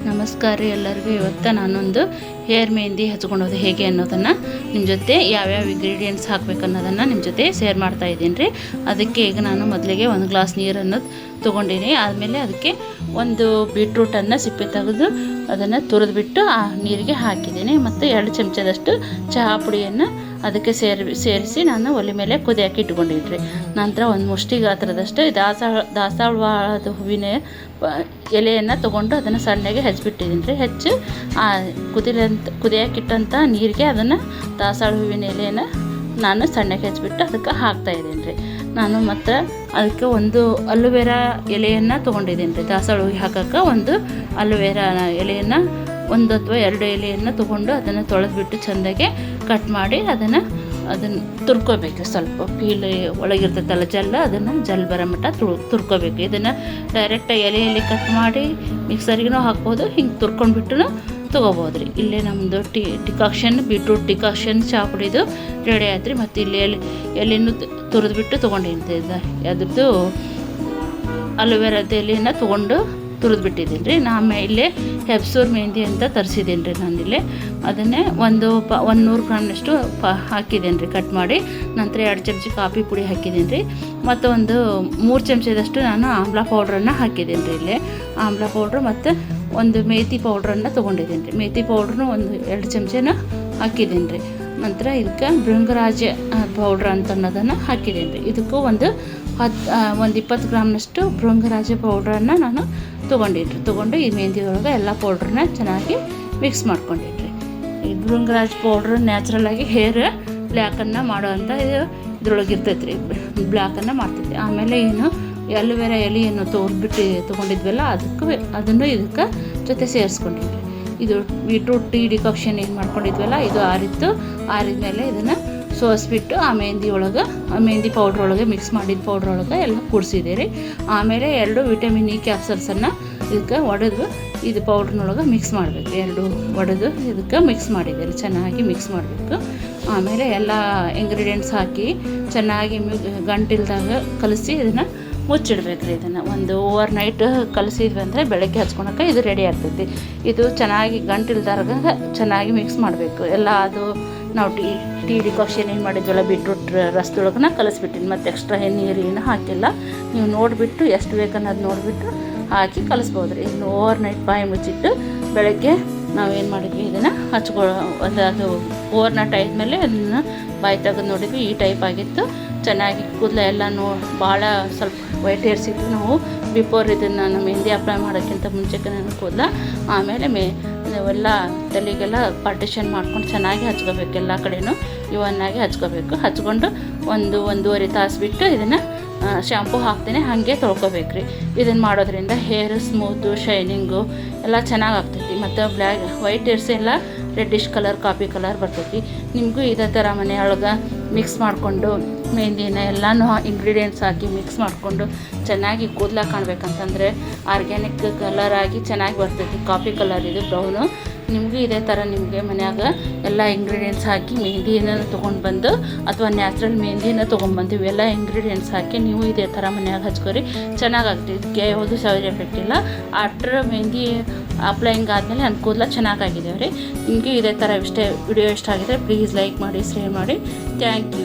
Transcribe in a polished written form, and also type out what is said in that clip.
ನಮಸ್ಕಾರ ರೀ ಎಲ್ಲರಿಗೂ. ಇವತ್ತು ನಾನೊಂದು ಹೇರ್ ಮೆಹಂದಿ ಹಚ್ಕೊಳೋದು ಹೇಗೆ ಅನ್ನೋದನ್ನು ನಿಮ್ಮ ಜೊತೆ ಯಾವ್ಯಾವ ಇಂಗ್ರೀಡಿಯೆಂಟ್ಸ್ ಹಾಕಬೇಕು ಅನ್ನೋದನ್ನು ನಿಮ್ಮ ಜೊತೆ ಶೇರ್ ಮಾಡ್ತಾ ಇದ್ದೀನಿ ರೀ. ಅದಕ್ಕೆ ಈಗ ನಾನು ಮೊದಲಿಗೆ ಒಂದು ಗ್ಲಾಸ್ ನೀರನ್ನು ತೊಗೊಂಡಿನಿ. ಆದಮೇಲೆ ಅದಕ್ಕೆ ಒಂದು ಬೀಟ್ರೂಟನ್ನು ಸಿಪ್ಪೆ ತೆಗೆದು ಅದನ್ನು ತುರಿದ್ಬಿಟ್ಟು ಆ ನೀರಿಗೆ ಹಾಕಿದ್ದೀನಿ. ಮತ್ತು 2 ಚಮಚದಷ್ಟು ಚಹಾ ಪುಡಿಯನ್ನು ಅದಕ್ಕೆ ಸೇರಿಸಿ ನಾನು ಒಲೆ ಮೇಲೆ ಕುದಿಯಾಕಿ ಇಟ್ಕೊಂಡಿದ್ದೆ ರೀ. ನಂತರ ಒಂದು ಮುಷ್ಟಿ ಗಾತ್ರದಷ್ಟು ದಾಸವಾಳದ ಹೂವಿನ ಎಲೆಯನ್ನು ತೊಗೊಂಡು ಅದನ್ನು ಸಣ್ಣಗೆ ಹೆಚ್ಚಿಬಿಟ್ಟಿದ್ದೀನಿ ರೀ. ಹೆಚ್ಚು ಕುದಿಯಾಕಿಟ್ಟಂಥ ನೀರಿಗೆ ಅದನ್ನು ದಾಸವಾಳ ಹೂವಿನ ಎಲೆಯನ್ನು ನಾನು ಸಣ್ಣಗೆ ಹೆಚ್ಚಿಬಿಟ್ಟು ಅದಕ್ಕೆ ಹಾಕ್ತಾಯಿದ್ದೀನಿ ರೀ. ನಾನು ಮತ್ತು ಅದಕ್ಕೆ ಒಂದು ಅಲೋವೆರಾ ಎಲೆಯನ್ನು ತೊಗೊಂಡಿದ್ದೀನಿ ರೀ. ದಾಸವಾಳ ಹೂವಿಗೆ ಹಾಕೋಕ್ಕೆ ಒಂದು ಅಲೋವೆರಾ ಎಲೆಯನ್ನು 1 ಅಥವಾ 2 ಎಲೆಯನ್ನು ತೊಗೊಂಡು ಅದನ್ನು ತೊಳೆದ್ಬಿಟ್ಟು ಚೆಂದಾಗೆ ಕಟ್ ಮಾಡಿ ಅದನ್ನು ತುರ್ಕೋಬೇಕು. ಸ್ವಲ್ಪ ಪೀಲ್ ಒಳಗಿರ್ತೈತಲ್ಲ ಜಲ್ಲ, ಅದನ್ನು ಜಲ್ ಬರೋ ಮಟ್ಟ ತುರ್ಕೋಬೇಕು. ಇದನ್ನು ಡೈರೆಕ್ಟಾಗಿ ಎಲೆಯಲ್ಲಿ ಕಟ್ ಮಾಡಿ ಮಿಕ್ಸರ್ಗೂ ಹಾಕ್ಬೋದು, ಹಿಂಗೆ ತುರ್ಕೊಂಡ್ಬಿಟ್ಟು ತೊಗೋಬೋದು ರೀ. ಇಲ್ಲೇ ನಮ್ಮದು ಡಿಕಾಕ್ಷನ್ ಬೀಟ್ರೂಟ್ ಡಿಕಾಕ್ಷನ್ ಚಹಾ ಪುಡಿದು ರೆಡಿ ಆಯ್ತು ರೀ. ಮತ್ತು ಇಲ್ಲಿ ಎಲೆಯನ್ನು ತುರಿದ್ಬಿಟ್ಟು ತೊಗೊಂಡಿದ್ದೆ ಅದ್ರದ್ದು ಅಲೋವೆರಾದ ಎಲೆಯನ್ನು ತೊಗೊಂಡು ತುರಿದ್ಬಿಟ್ಟಿದ್ದೀನಿ ರೀ. ನಾನು ಇಲ್ಲೇ ಹೆಬ್ಸೂರ್ ಮೆಹಂದಿ ಅಂತ ತರಿಸಿದ್ದೀನಿ ರೀ. ನಾನಿಲ್ಲೇ ಅದನ್ನೇ 100 ಗ್ರಾಮ್ನಷ್ಟು ಹಾಕಿದ್ದೀನಿ ರೀ ಕಟ್ ಮಾಡಿ. ನಂತರ 2 ಚಮಚ ಕಾಫಿ ಪುಡಿ ಹಾಕಿದ್ದೀನಿ ರೀ. ಮತ್ತು ಒಂದು 3 ಚಮಚದಷ್ಟು ನಾನು ಆಮ್ಲ ಪೌಡ್ರನ್ನು ಹಾಕಿದ್ದೀನಿ ರೀ. ಇಲ್ಲೇ ಆಮ್ಲ ಪೌಡ್ರು ಮತ್ತು ಒಂದು ಮೇಥಿ ಪೌಡ್ರನ್ನು ತೊಗೊಂಡಿದ್ದೀನಿ ರೀ. ಮೇಥಿ ಪೌಡ್ರನ್ನು ಒಂದು 2 ಚಮಚನ ಹಾಕಿದ್ದೀನಿ ರೀ. ನಂತರ ಇದಕ್ಕೆ ಭೃಂಗರಾಜ ಪೌಡ್ರ್ ಅಂತ ಅನ್ನೋದನ್ನು ಹಾಕಿದ್ದೀನಿ ರೀ. ಇದಕ್ಕೂ ಒಂದು 20 ಗ್ರಾಮ್ನಷ್ಟು ಭೃಂಗರಾಜ ಪೌಡ್ರನ್ನು ನಾನು ತೊಗೊಂಡು ಈ ಮೆಹಂದಿ ಒಳಗೆ ಎಲ್ಲ ಪೌಡ್ರನ್ನ ಚೆನ್ನಾಗಿ ಮಿಕ್ಸ್ ಮಾಡ್ಕೊಂಡಿದ್ರಿ. ಈ ಭೃಂಗರಾಜ್ ಪೌಡ್ರ್ ನ್ಯಾಚುರಲಾಗಿ ಹೇರ್ ಬ್ಲ್ಯಾಕನ್ನು ಮಾಡೋವಂಥ ಇದ್ರೊಳಗೆ ಇರ್ತೈತೆ ರೀ, ಬ್ಲ್ಯಾಕನ್ನು ಮಾಡ್ತೈತಿ. ಆಮೇಲೆ ಏನು ಅಲೋವೆರಾ ಎಲೆಯನ್ನು ತೊಗೊಂಡಿದ್ವಲ್ಲ ಅದನ್ನು ಇದಕ್ಕೆ ಜೊತೆ ಸೇರಿಸ್ಕೊಂಡಿದ್ವಿ. ಇದು ಬೀಟ್ರೂಟ್ ಟೀ ಡಿಕಾಕ್ಷನ್ ಏನು ಮಾಡ್ಕೊಂಡಿದ್ವಲ್ಲ ಇದು ಆರಿದ ಮೇಲೆ ಇದನ್ನು ಸೋಸಿಬಿಟ್ಟು ಆ ಮೆಹಂದಿ ಪೌಡ್ರ್ ಒಳಗೆ ಮಿಕ್ಸ್ ಮಾಡಿದ ಪೌಡ್ರ್ ಒಳಗೆ ಎಲ್ಲ ಕೂಡಿಸಿದೆ ರೀ. ಆಮೇಲೆ 2 ವಿಟಮಿನ್ ಇ ಕ್ಯಾಪ್ಸಲ್ಸನ್ನು ಇದಕ್ಕೆ ಒಡೆದು ಇದು ಪೌಡ್ರ್ನೊಳಗೆ ಮಿಕ್ಸ್ ಮಾಡಬೇಕು. 2 ಒಡೆದು ಇದಕ್ಕೆ ಮಿಕ್ಸ್ ಮಾಡಿದ್ದೀರಿ. ಚೆನ್ನಾಗಿ ಮಿಕ್ಸ್ ಮಾಡಬೇಕು. ಆಮೇಲೆ ಎಲ್ಲ ಇಂಗ್ರೀಡಿಯೆಂಟ್ಸ್ ಹಾಕಿ ಚೆನ್ನಾಗಿ ಗಂಟಿಲ್ದಾಗ ಕಲಸಿ ಇದನ್ನು ಮುಚ್ಚಿಡ್ಬೇಕು ರೀ. ಇದನ್ನು ಒಂದು ಓವರ್ ನೈಟ್ ಕಲಸಿದ್ವಿ ಅಂದರೆ ಬೆಳಗ್ಗೆ ಹಚ್ಕೊಳಕ್ಕೆ ಇದು ರೆಡಿ ಆಗ್ತೈತಿ. ಇದು ಚೆನ್ನಾಗಿ ಗಂಟಿಲ್ದಾಗ ಚೆನ್ನಾಗಿ ಮಿಕ್ಸ್ ಮಾಡಬೇಕು ಎಲ್ಲ. ಅದು ನಾವು ಟೀ ಡಿಕಾಕ್ಷನ್ ಏನು ಮಾಡಿದ್ವಲ್ಲ ಬೀಟ್ರೂಟ್ ರಸದೊಳಗನ್ನ ಕಲಿಸ್ಬಿಟ್ಟಿನಿ. ಮತ್ತು ಎಕ್ಸ್ಟ್ರಾ ನೀರು ಏನು ಹಾಕಿಲ್ಲ. ನೀವು ನೋಡಿಬಿಟ್ಟು ಎಷ್ಟು ಬೇಕನ್ನೋದು ನೋಡಿಬಿಟ್ಟು ಹಾಕಿ ಕಲಿಸ್ಬೋದು ರೀ. ಇನ್ನು ಓವರ್ ನೈಟ್ ಬಾಯಿ ಮುಚ್ಚಿಟ್ಟು ಬೆಳಗ್ಗೆ ನಾವೇನು ಮಾಡಿದ್ವಿ ಇದನ್ನು ಅದು ಓವರ್ ನೈಟ್ ಆದಮೇಲೆ ಅದನ್ನು ಬಾಯಿ ತೆಗೆದು ನೋಡಿದ್ವಿ ಈ ಟೈಪ್ ಆಗಿತ್ತು. ಚೆನ್ನಾಗಿ ಕೂದಲ ಎಲ್ಲನೂ ಭಾಳ ಸ್ವಲ್ಪ ವೈಟ್ ಹೇರ್ಸ್ ಇತ್ತು. ನಾವು ಬಿಫೋರ್ ಇದನ್ನು ನಮ್ಮ ಮೆಹಂದಿ ಅಪ್ಲೈ ಮಾಡೋಕ್ಕಿಂತ ಮುಂಚೆಗೆ ನನ್ನ ಕೂದಲ. ಆಮೇಲೆ ಇವೆಲ್ಲ ತಲೆಗೆಲ್ಲ ಪಾರ್ಟಿಷನ್ ಮಾಡ್ಕೊಂಡು ಚೆನ್ನಾಗಿ ಹಚ್ಕೋಬೇಕು. ಎಲ್ಲ ಕಡೆಯೂ ಇವನ್ನಾಗಿ ಹಚ್ಕೋಬೇಕು. ಹಚ್ಕೊಂಡು 1-1.5 ತಾಸು ಬಿಟ್ಟು ಇದನ್ನು ಶ್ಯಾಂಪು ಹಾಕ್ತೇನೆ ಹಾಗೆ ತೊಳ್ಕೊಬೇಕು ರೀ. ಇದನ್ನು ಮಾಡೋದ್ರಿಂದ ಹೇರ್ ಸ್ಮೂತು ಶೈನಿಂಗು ಎಲ್ಲ ಚೆನ್ನಾಗಿ ಆಗ್ತೈತಿ. ಮತ್ತು ವೈಟ್ ಹೇರ್ಸ್ ಎಲ್ಲ ರೆಡ್ಡಿಶ್ ಕಲರ್ ಕಾಫಿ ಕಲರ್ ಬರ್ತೈತಿ. ನಿಮಗೂ ಇದೇ ಥರ ಮನೆಯೊಳಗೆ ಮಿಕ್ಸ್ ಮಾಡಿಕೊಂಡು ಮೆಹಂದಿನ ಎಲ್ಲನೂ ಇಂಗ್ರೀಡಿಯೆಂಟ್ಸ್ ಹಾಕಿ ಮಿಕ್ಸ್ ಮಾಡಿಕೊಂಡು ಚೆನ್ನಾಗಿ ಕೂದಲ ಕಾಣಬೇಕಂತಂದರೆ ಆರ್ಗ್ಯಾನಿಕ್ ಕಲರ್ ಆಗಿ ಚೆನ್ನಾಗಿ ಬರ್ತೈತಿ. ಕಾಫಿ ಕಲರ್ ಇದು ಬ್ರೌನು. ನಿಮಗೂ ಇದೇ ಥರ ನಿಮಗೆ ಮನ್ಯಾಗ ಎಲ್ಲ ಇಂಗ್ರೀಡಿಯೆಂಟ್ಸ್ ಹಾಕಿ ಮೆಹಂದಿನ ತೊಗೊಂಡು ಬಂದು ಅಥವಾ ನ್ಯಾಚುರಲ್ ಮೆಹಂದಿನ ತೊಗೊಂಡ್ಬಂದು ಇವೆಲ್ಲ ಇಂಗ್ರೀಡಿಯೆಂಟ್ಸ್ ಹಾಕಿ ನೀವು ಇದೇ ಥರ ಮನ್ಯಾಗ ಹಚ್ಕೊರಿ. ಚೆನ್ನಾಗಾಗ್ತದೆ. ಇದಕ್ಕೆ ಯಾವುದು ಸೈಡ್ ಎಫೆಕ್ಟ್ ಇಲ್ಲ. ಆಫ್ಟರ್ ಮೆಹಂದಿ ಅಪ್ಲೈಯಿಂಗ್ ಆದಮೇಲೆ ನನ್ನ ಕೂದಲ ಚೆನ್ನಾಗಾಗಿದ್ದೇವೆ ರೀ. ನಿಮಗೆ ಇದೇ ಥರ ವಿಡಿಯೋ ಇಷ್ಟ ಆಗಿದ್ರೆ ಪ್ಲೀಸ್ ಲೈಕ್ ಮಾಡಿ, ಶೇರ್ ಮಾಡಿ. Thank you.